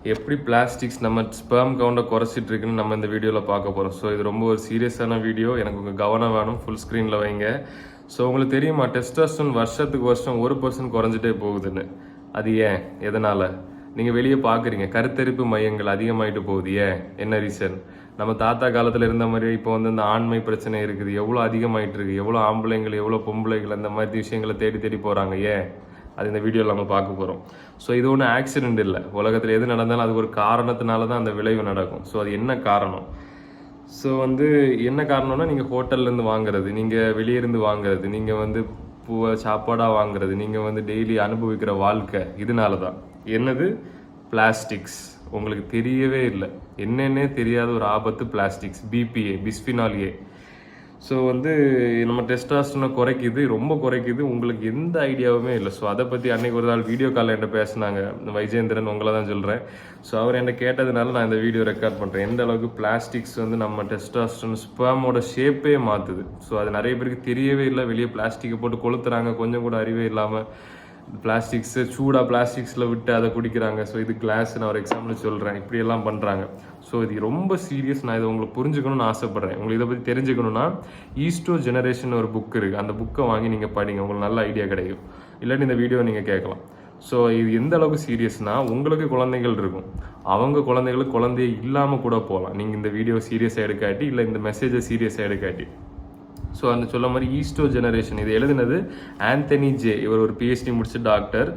எப்படி பிளாஸ்டிக்ஸ் நம்ம ஸ்பெர்ம் கவுண்டை குறைச்சிட்டு இருக்குன்னு நம்ம இந்த வீடியோவில் பார்க்க போகிறோம். ஸோ இது ரொம்ப ஒரு சீரியஸான வீடியோ, எனக்கு உங்கள் கவனம் வேணும், ஃபுல் ஸ்க்ரீனில் வைங்க. ஸோ உங்களுக்கு தெரியுமா, டெஸ்டோஸ்டெரான் வருஷத்துக்கு வருஷம் 1% குறைஞ்சிட்டே போகுதுன்னு. அது ஏன், எதனால்? நீங்கள் வெளியே பார்க்குறீங்க, கருத்தரிப்பு மையங்கள் அதிகமாகிட்டு போகுது. ஏன், என்ன ரீசன்? நம்ம தாத்தா காலத்தில் இருந்த மாதிரி இப்போ வந்து இந்த ஆண்மை பிரச்சனை இருக்குது, எவ்வளோ அதிகமாகிட்டு இருக்குது, எவ்வளோ ஆம்பளைங்கள் எவ்வளோ பொம்பளைகள் அந்த மாதிரி விஷயங்களை தேடி தேடி போகிறாங்க. ஏன், அது இந்த வீடியோவில் நம்ம பார்க்க போகிறோம். ஸோ இது ஒன்றும் ஆக்சிடென்ட் இல்லை, உலகத்தில் எது நடந்தாலும் அது ஒரு காரணத்தினால தான் அந்த விளைவு நடக்கும். ஸோ அது என்ன காரணம்? ஸோ வந்து என்ன காரணம்னா, நீங்கள் ஹோட்டல்லேருந்து வாங்குறது, நீங்கள் வெளியே இருந்து வாங்குறது, நீங்கள் வந்து சாப்பாடாக வாங்குறது, நீங்கள் வந்து டெய்லி அனுபவிக்கிற வாழ்க்கை, இதனால தான். என்னது? பிளாஸ்டிக்ஸ். உங்களுக்கு தெரியவே இல்லை, என்னென்னே தெரியாத ஒரு ஆபத்து பிளாஸ்டிக்ஸ். பிபிஏ, பிஸ்பினால் ஏ. ஸோ வந்து நம்ம டெஸ்டாஸ்டரோனை குறைக்குது, ரொம்ப குறைக்குது, உங்களுக்கு எந்த ஐடியாவுமே இல்லை. ஸோ அதை பற்றி அன்றைக்கி ஒரு நாள் வீடியோ காலில் என்கிட்ட பேசினாங்க வைஜேந்திரன், உங்களை தான் சொல்கிறேன். ஸோ அவர் என்கிட்ட கேட்டதுனால நான் இந்த வீடியோ ரெக்கார்ட் பண்ணுறேன். எந்த அளவுக்கு பிளாஸ்டிக்ஸ் வந்து நம்ம டெஸ்டாஸ்டரோன் ஸ்பெர்மோட ஷேப்பே மாற்றுது. ஸோ அது நிறைய பேருக்கு தெரியவே இல்லை. வெளியே பிளாஸ்டிக்கை போட்டு கொளுத்துறாங்க, கொஞ்சம் கூட அறிவே இல்லாமல். பிளாஸ்டிக்ஸு சூடாக பிளாஸ்டிக்ஸில் விட்டு அதை குடிக்கிறாங்க. ஸோ இது கிளாஸ், நான் ஒரு எக்ஸாம்பிள் சொல்கிறேன், இப்படியெல்லாம் பண்ணுறாங்க. ஸோ இது ரொம்ப சீரியஸ். நான் இதை உங்களுக்கு புரிஞ்சுக்கணும்னு ஆசைப்பட்றேன். உங்களுக்கு இதை பற்றி தெரிஞ்சுக்கணுன்னா ஈஸ்டோ ஜெனரேஷன் ஒரு புக் இருக்குது, அந்த புக்கை வாங்கி நீங்கள் படிங்க, உங்களுக்கு நல்ல ஐடியா கிடைக்கும். இல்லாட்டி இந்த வீடியோ நீங்கள் கேட்கலாம். ஸோ இது எந்த அளவுக்கு சீரியஸ்னால், உங்களுக்கு குழந்தைகள் இருக்கும், அவங்க குழந்தைகளுக்கு குழந்தைய இல்லாமல் கூட போகலாம், நீங்கள் இந்த வீடியோ சீரியஸாக எடுக்காட்டி, இல்லை இந்த மெசேஜை சீரியஸாக எடுக்காட்டி. ஸோ அந்த சொல்ல மாதிரி ஈஸ்டோ ஜெனரேஷன், இது எழுதினது ஆந்தனி ஜே. இவர் ஒரு பிஹெச்டி முடிச்ச டாக்டர்.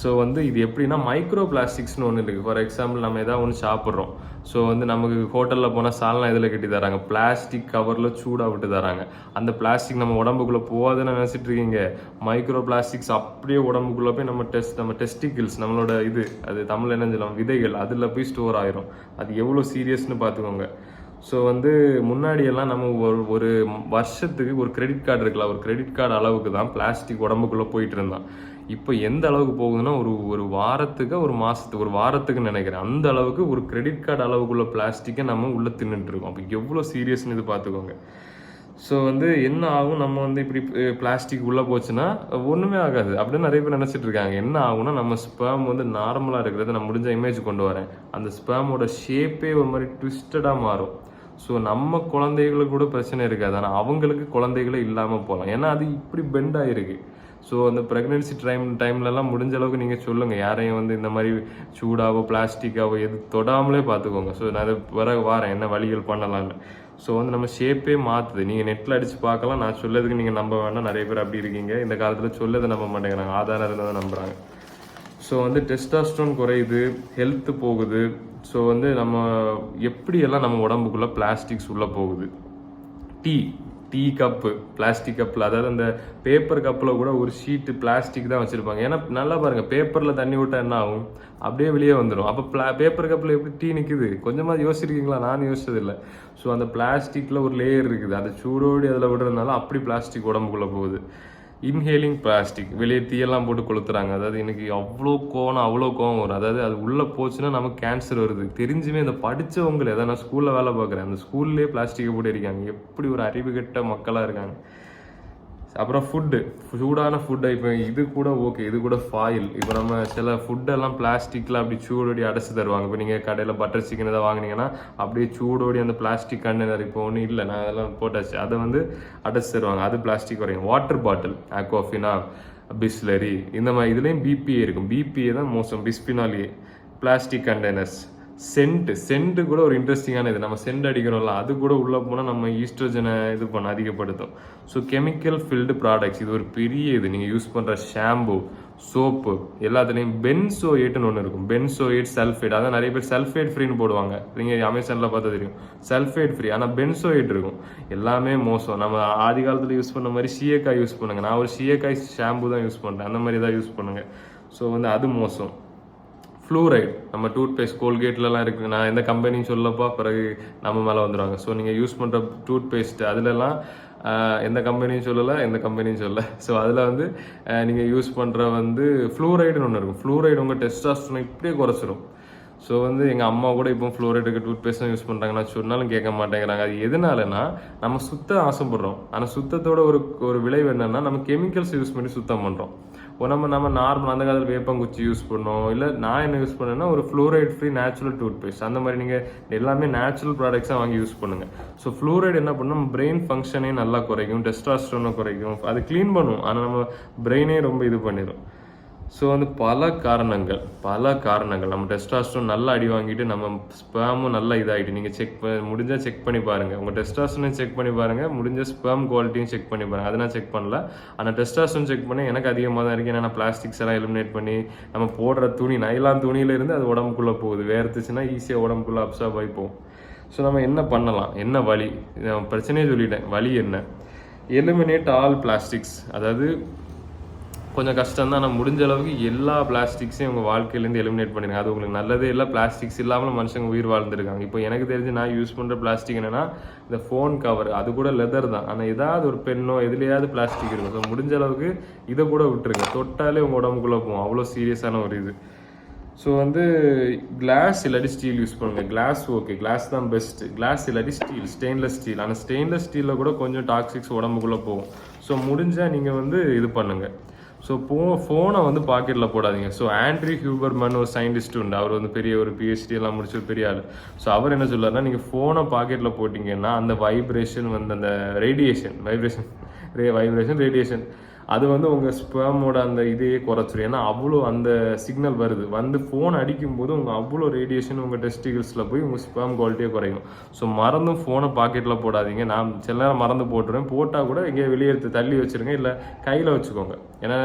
ஸோ வந்து இது எப்படின்னா, மைக்ரோ பிளாஸ்டிக்ஸ்னு ஒன்று இருக்குது. ஃபார் எக்ஸாம்பிள், நம்ம ஏதாவது ஒன்று சாப்பிட்றோம். ஸோ வந்து நமக்கு ஹோட்டலில் போனால் சால்னா இதில் கட்டி தராங்க, பிளாஸ்டிக் கவரில் சூடாக விட்டு தராங்க. அந்த பிளாஸ்டிக் நம்ம உடம்புக்குள்ளே போகாதுன்னு நினச்சிட்டு இருக்கீங்க. மைக்ரோ பிளாஸ்டிக்ஸ் அப்படியே உடம்புக்குள்ளே போய் நம்ம டெஸ்டிகிள்ஸ், நம்மளோட இது, அது தமிழ் என்ன சொல்லலாம், விதைகள், அதில் போய் ஸ்டோர் ஆயிரும். அது எவ்வளோ சீரியஸ்னு பார்த்துக்கோங்க. ஸோ வந்து முன்னாடியெல்லாம் நம்ம ஒரு வருஷத்துக்கு ஒரு கிரெடிட் கார்டு இருக்கலாம், ஒரு கிரெடிட் கார்டு அளவுக்கு தான் பிளாஸ்டிக் உடம்புக்குள்ளே போயிட்டு இருந்தான். இப்போ எந்த அளவுக்கு போகுதுன்னா, ஒரு வாரத்துக்கு, ஒரு மாதத்துக்கு, ஒரு வாரத்துக்கு நினைக்கிறேன், அந்த அளவுக்கு ஒரு கிரெடிட் கார்டு அளவுக்குள்ள பிளாஸ்டிக்கை நம்ம உள்ளே தின்னுட்டு இருக்கோம். அப்போ எவ்வளோ சீரியஸ்னு இது பார்த்துக்கோங்க. ஸோ வந்து என்ன ஆகும், நம்ம வந்து இப்படி பிளாஸ்டிக் உள்ளே போச்சுன்னா ஒன்றுமே ஆகாது அப்படின்னு நிறைய பேர் நினச்சிட்டு இருக்காங்க. என்ன ஆகும்னா, நம்ம ஸ்பெர்ம் வந்து நார்மலாக இருக்கிறத நான் முடிஞ்ச இமேஜ் கொண்டு வரேன், அந்த ஸ்பெர்மோட ஷேப்பே ஒரு மாதிரி ட்விஸ்டடாக மாறும். ஸோ நம்ம குழந்தைகளுக்கு கூட பிரச்சனை இருக்காது, ஆனால் அவங்களுக்கு குழந்தைகளே இல்லாமல் போகலாம். ஏன்னா அது இப்படி பெண்ட் ஆகிருக்கு. ஸோ அந்த ப்ரெக்னென்சி டைம்லலாம் முடிஞ்ச அளவுக்கு நீங்கள் சொல்லுங்கள், யாரையும் வந்து இந்த மாதிரி சூடாவோ பிளாஸ்டிக்காவோ எது தொடாமலே பார்த்துக்கோங்க. ஸோ நான் அதை வரேன் என்ன வழிகள் பண்ணலான்னு. ஸோ வந்து நம்ம ஷேப்பே மாற்றுது. நீங்கள் நெட்டில் அடித்து பார்க்கலாம், நான் சொல்லதுக்கு நீங்கள் நம்ப வேண்டாம். நிறைய பேர் அப்படி இருக்கீங்க, இந்த காலத்தில் சொல்லதை நம்ப மாட்டேங்கிறாங்க, ஆதாரம் இருந்தால் நம்புகிறாங்க. ஸோ வந்து டெஸ்டாஸ்டரோன் குறையுது, ஹெல்த்து போகுது. ஸோ வந்து நம்ம எப்படியெல்லாம் நம்ம உடம்புக்குள்ளே பிளாஸ்டிக்ஸ் உள்ளே போகுது. டீ கப்பு பிளாஸ்டிக் கப்பில், அதாவது அந்த பேப்பர் கப்பில் கூட ஒரு ஷீட்டு பிளாஸ்டிக் தான் வச்சுருப்பாங்க. ஏன்னா நல்லா பாருங்கள், பேப்பரில் தண்ணி விட்டால் என்ன ஆகும், அப்படியே வெளியே வந்துடும். அப்போ பேப்பர் கப்பில் எப்படி டீ நிற்குது? கொஞ்சமாக யோசிச்சிருக்கீங்களா? நான் யோசிச்சதில்லை. ஸோ அந்த பிளாஸ்டிக்கில் ஒரு லேயர் இருக்குது, அதை சூடோடி அதில் விடுறதுனால அப்படி பிளாஸ்டிக் உடம்புக்குள்ளே போகுது. இன்ஹேலிங் பிளாஸ்டிக், வெளியே தீயெல்லாம் போட்டு கொளுத்துறாங்க. அதாவது எனக்கு அவ்வளோ கோவம் வரும். அதாவது அது உள்ளே போச்சுன்னா நமக்கு கேன்சர் வருது தெரிஞ்சுமே. இந்த படித்தவங்களை, அதாவது நான் ஸ்கூலில் வேலை பார்க்குறேன், அந்த ஸ்கூல்லேயே பிளாஸ்டிக்கை போட்டு இருக்காங்க. எப்படி ஒரு அறிவுகெட்ட மக்களாக இருக்காங்க. அப்புறம் ஃபுட்டு, சூடான ஃபுட்டை, இப்போ இது கூட ஓகே, இது கூட ஃபாயில். இப்போ நம்ம சில ஃபுட்டெல்லாம் பிளாஸ்டிக்கில் அப்படி சூடோடி அடைச்சி தருவாங்க. இப்போ நீங்கள் கடையில் பட்டர் சிக்கன் எதாவது வாங்கினீங்கன்னா அப்படியே சூடோடி அந்த பிளாஸ்டிக் கண்டெய்னர், இப்போ ஒன்றும் இல்லை, நான் அதெல்லாம் போட்டாச்சு, அதை வந்து அடைச்சி தருவாங்க. அது பிளாஸ்டிக் வரையும். வாட்டர் பாட்டில், ஆக்வாஃபினா, பிஸ்லரி, இந்த மாதிரி இதுலேயும் பிபிஏ இருக்கும். பிபிஏ தான் மோசம், bisphenol A. Plastic containers. Scent கூட ஒரு இன்ட்ரெஸ்டிங்கான இது, நம்ம சென்ட் அடிக்கிறோம்ல, அது கூட உள்ளே போனால் நம்ம ஈஸ்ட்ரோஜனை இது அதிகப்படுத்தும். ஸோ கெமிக்கல் ஃபில்டு ப்ராடக்ட்ஸ், இது ஒரு பெரிய இது. நீங்கள் யூஸ் பண்ணுற ஷாம்பு, சோப்பு, எல்லாத்துலேயும் பென்சோயேட்னு ஒன்று இருக்கும். பென்சோயேட், சல்ஃபேட், அதான் நிறைய பேர் சல்ஃபேட் ஃப்ரீன்னு போடுவாங்க, நீங்கள் அமேசானில் பார்த்தா தெரியும், சல்ஃபேட் ஃப்ரீ. ஆனால் பென்சோயேட் இருக்கும். எல்லாமே மோசம். நம்ம ஆதி காலத்தில் யூஸ் பண்ண மாதிரி சீயக்காய் யூஸ் பண்ணுங்கள். நான் ஒரு சீயக்காய் ஷாம்பு தான் யூஸ் பண்ணுறேன், அந்த மாதிரி தான் யூஸ் பண்ணுங்கள். ஸோ வந்து அது மோசம். ஃப்ளூரைட், நம்ம டூத் பேஸ்ட் கோல்கேட்லலாம் இருக்குது, நான் எந்த கம்பெனின்னு சொல்லப்பா, பிறகு நம்ம மேலே வந்துடுவாங்க. ஸோ நீங்கள் யூஸ் பண்ணுற டூத் பேஸ்ட்டு அதிலலாம் எந்த கம்பெனியும் சொல்லலை. ஸோ அதில் வந்து நீங்கள் யூஸ் பண்ணுற வந்து ஃப்ளூரைடுன்னு ஒன்று இருக்கும். ஃப்ளூரைடு உங்கள் டெஸ்டாஸ்டரோனை இப்படியே குறைச்சிரும். ஸோ வந்து எங்கள் அம்மா கூட இப்போ ஃப்ளூரைடுக்கு டூத் பேஸ்ட் தான் யூஸ் பண்ணுறாங்க, நான் சொன்னாலும் கேட்க மாட்டேங்கிறாங்க. அது எதனாலனா, நம்ம சுத்தம் ஆசைப்படுறோம், ஆனால் சுத்தத்தோட ஒரு விளைவு என்னென்னா, நம்ம கெமிக்கல்ஸ் யூஸ் பண்ணி சுத்தம் பண்ணுறோம். நம்ம நார்மல் அந்த காலத்தில் வேப்பங்குச்சி யூஸ் பண்ணோம், இல்லை நான் என்ன யூஸ் பண்ணேன்னா ஒரு fluoride free natural tooth paste. அந்த மாதிரி நீங்கள் எல்லாமே நேச்சுரல் ப்ராடக்ட்ஸாக வாங்கி யூஸ் பண்ணுங்கள். ஸோ ஃப்ளூரைட் என்ன பண்ணணும், நம்ம பிரெயின் ஃபங்க்ஷனே நல்லா குறைக்கும், டெஸ்டாஸ்டரோனை குறைக்கும், அது க்ளீன் பண்ணும், ஆனால் நம்ம பிரெயினே ரொம்ப இது பண்ணிடும். ஸோ வந்து பல காரணங்கள் நம்ம டெஸ்டாஸ்டரோன் நல்லா அடி வாங்கிட்டு நம்ம ஸ்பேமும் நல்லா இதாகிட்டு. நீங்கள் முடிஞ்சால் செக் பண்ணி பாருங்கள், உங்கள் டெஸ்டாஸ்டரோனையும் செக் பண்ணி பாருங்கள், முடிஞ்ச ஸ்பேம் குவாலிட்டியும் செக் பண்ணி பாருங்கள். அதை நான் செக் பண்ணல, ஆனால் டெஸ்டாஸ்டரோன் செக் பண்ணி எனக்கு அதிகமாக தான் இருக்குது. ஏன்னா பிளாஸ்டிக்ஸ் எல்லாம் எலிமினேட் பண்ணி நம்ம போடுற துணி நைலான் துணியிலேருந்து அது உடம்புக்குள்ளே போகுது, வேர்த்துச்சுன்னா ஈஸியாக உடம்புக்குள்ளே அப்சார்ப் ஆகி போகும். ஸோ நம்ம என்ன பண்ணலாம், என்ன வழி, பிரச்சனையே சொல்லிட்டேன், வழி என்ன, எலிமினேட் ஆல் பிளாஸ்டிக்ஸ். அதாவது கொஞ்சம் கஷ்டம் தான், ஆனால் முடிஞ்ச அளவுக்கு எல்லா பிளாஸ்டிக்ஸையும் உங்கள் வாழ்க்கையிலேருந்து எலிமினேட் பண்ணிடுங்க. அது உங்களுக்கு நல்லதே இல்லை. பிளாஸ்டிக்ஸ் இல்லாமல் மனுஷங்க உயிர் வாழ்ந்துருக்காங்க. இப்போ எனக்கு தெரிஞ்சு நான் யூஸ் பண்ணுற பிளாஸ்டிக் என்னென்னா இந்த ஃபோன் கவர், அது கூட லெதர் தான், ஆனால் ஏதாவது ஒரு பெண்ணோ எதுலையாவது பிளாஸ்டிக் இருக்கும். ஸோ முடிஞ்ச அளவுக்கு இதை கூட விட்டுருங்க, தொட்டாலே உங்கள் உடம்புக்குள்ளே போகும், அவ்வளோ சீரியஸான ஒரு இது. ஸோ வந்து கிளாஸ் இல்லாட்டி ஸ்டீல் யூஸ் பண்ணுங்கள். கிளாஸ் ஓகே, கிளாஸ் தான் பெஸ்ட்டு. கிளாஸ் இல்லாட்டி ஸ்டீல், ஸ்டெயின்லெஸ் ஸ்டீல். ஆனால் ஸ்டெயின்லெஸ் ஸ்டீலில் கூட கொஞ்சம் டாக்ஸிக்ஸ் உடம்புக்குள்ளே போகும். ஸோ முடிஞ்சால் நீங்கள் வந்து இது பண்ணுங்கள். ஸோ ஃபோனை வந்து பாக்கெட்டில் போடாதீங்க. ஸோ ஆண்ட்ரி ஹியூபர்மன் ஒரு சயின்டிஸ்ட் உண்டு, அவர் வந்து பெரிய ஒரு PhD எல்லாம் முடிச்சு ஒரு பெரிய ஆள். ஸோ அவர் என்ன சொல்றாருன்னா, நீங்கள் ஃபோனை பாக்கெட்டில் போட்டிங்கன்னா அந்த வைப்ரேஷன் வந்து அந்த ரேடியேஷன் அது வந்து உங்கள் ஸ்பேமோட அந்த இதையே குறைச்சிரும். ஏன்னா அவ்வளோ அந்த சிக்னல் வருது, வந்து ஃபோன் அடிக்கும்போது உங்கள் அவ்வளோ ரேடியேஷன் உங்கள் டெஸ்டிகல்ஸில் போய் உங்கள் ஸ்பேம் குவாலிட்டியே குறையும். ஸோ மறந்தும் ஃபோனை பாக்கெட்டில் போடாதீங்க. நான் சில நேரம் மறந்து போட்டுருவேன், போட்டால் கூட எங்கேயோ வெளியே எடுத்து தள்ளி வச்சுருங்க, இல்லை கையில் வச்சுக்கோங்க. ஏன்னா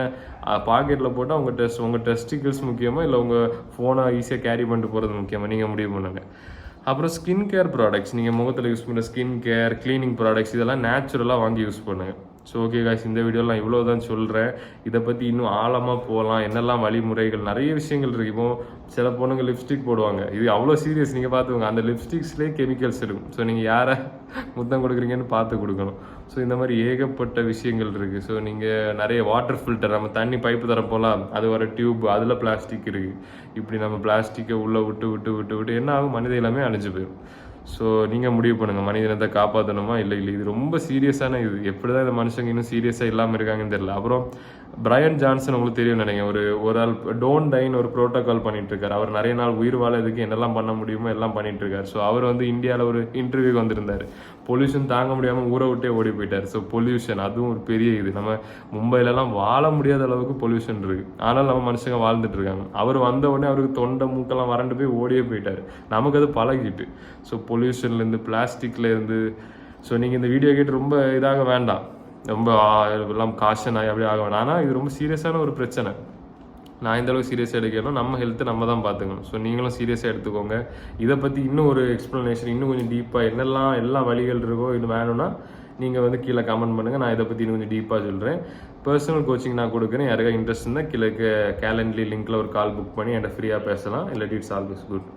பாக்கெட்டில் போட்டால் உங்கள் டெஸ்டிகல்ஸ் முக்கியமாக இல்லை உங்கள் ஃபோனை ஈஸியாக கேரி பண்ணிட்டு போகிறது முக்கியமாக, நீங்கள் முடிவு பண்ணுங்க. அப்புறம் ஸ்கின் கேர் ப்ராடக்ட்ஸ், நீங்கள் முகத்தில் யூஸ் பண்ணுற ஸ்கின் கேர் க்ளீனிங் ப்ராடக்ட்ஸ் இதெல்லாம் நேச்சுரலாக வாங்கி யூஸ் பண்ணுங்கள். ஸோ ஓகே காய்ஸ், இந்த வீடியோவில் நான் இவ்வளோ தான் சொல்கிறேன். இதை பற்றி இன்னும் ஆழமாக போகலாம், என்னெல்லாம் வழிமுறைகள், நிறைய விஷயங்கள் இருக்குது. இப்போ சில பொண்ணுங்க லிப்ஸ்டிக் போடுவாங்க, இது அவ்வளோ சீரியஸ், நீங்கள் பார்த்துக்கோங்க. அந்த லிப்ஸ்டிக்ஸ்லேயே கெமிக்கல்ஸ் இருக்கும். ஸோ நீங்கள் யாரை முத்தம் கொடுக்குறீங்கன்னு பார்த்து கொடுக்கணும். ஸோ இந்த மாதிரி ஏகப்பட்ட விஷயங்கள் இருக்குது. ஸோ நீங்கள் நிறைய வாட்டர் ஃபில்டர், நம்ம தண்ணி பைப்பு தர போகலாம், அது வர டியூப், அதில் பிளாஸ்டிக் இருக்குது. இப்படி நம்ம பிளாஸ்டிக்கை உள்ளே விட்டு என்ன ஆகும், மனித எல்லாமே அழிஞ்சு போயிடும். ஸோ நீங்கள் முடிவு பண்ணுங்கள், மனிதனத்தை காப்பாற்றணுமா இல்லை. இது ரொம்ப சீரியஸான இது. எப்படி தான் இந்த மனுஷங்க இன்னும் சீரியஸாக இல்லாமல் இருக்காங்கன்னு தெரியல. அப்புறம் பிரையன் ஜான்சன் உங்களுக்கு தெரியும் நினைக்கிறேன், ஒரு ஆள் டோன்ட் டைன்னு ஒரு ப்ரோட்டோகால் பண்ணிட்டு இருக்காரு. அவர் நிறைய நாள் உயிர் வாழறதுக்கு என்னெல்லாம் பண்ண முடியுமோ எல்லாம் பண்ணிட்டு இருக்காரு. ஸோ அவர் வந்து இந்தியாவில் ஒரு இன்டர்வியூக்கு வந்திருந்தார். பொல்யூஷன் தாங்க முடியாமல் ஊரை விட்டே ஓடி போயிட்டார். ஸோ பொல்யூஷன் அதுவும் ஒரு பெரிய இது. நம்ம மும்பையிலலாம் வாழ முடியாத அளவுக்கு பொல்யூஷன் இருக்குது, ஆனால் நம்ம மனுஷங்க வாழ்ந்துட்டு இருக்காங்க. அவர் வந்த உடனே அவருக்கு தொண்டை மூக்கெல்லாம் வறண்டு போய் ஓடியே போயிட்டார். நமக்கு அது பழகிட்டு. ஸோ பொல்யூஷன்லேருந்து பிளாஸ்டிக்லேருந்து. ஸோ நீங்கள் இந்த வீடியோ கேட்டு ரொம்ப இதாக வேண்டாம், ரொம்ப எல்லாம் காஷன் ஆகி அப்படி ஆக வேண்டாம். ஆனால் இது ரொம்ப சீரியஸான ஒரு பிரச்சனை. நான் இந்த அளவுக்கு சீரியஸாக எடுக்கணும், நம்ம ஹெல்த்தை நம்ம தான் பார்த்துக்கணும். ஸோ நீங்களும் சீரியஸாக எடுத்துக்கோங்க. இதை பற்றி இன்னும் ஒரு எக்ஸ்ப்ளனேஷன், இன்னும் கொஞ்சம் டீப்பாக என்னெல்லாம் எல்லா வழிகள் இருக்கோ இது வேணும்னா நீங்கள் வந்து கீழே கமெண்ட் பண்ணுங்கள். நான் இதை பற்றி இன்னும் கொஞ்சம் டீப்பாக சொல்கிறேன். பர்சனல் கோச்சிங் நான் கொடுக்குறேன். யாருக்கா இன்ட்ரெஸ்ட் இருந்தால் கீழே கேலண்ட்லி லிங்க்கில் ஒரு கால் புக் பண்ணி என்கிட்ட ஃப்ரீயாக பேசலாம். இல்லாட்டி இட்ஸ் ஆல்வேஸ் குட்.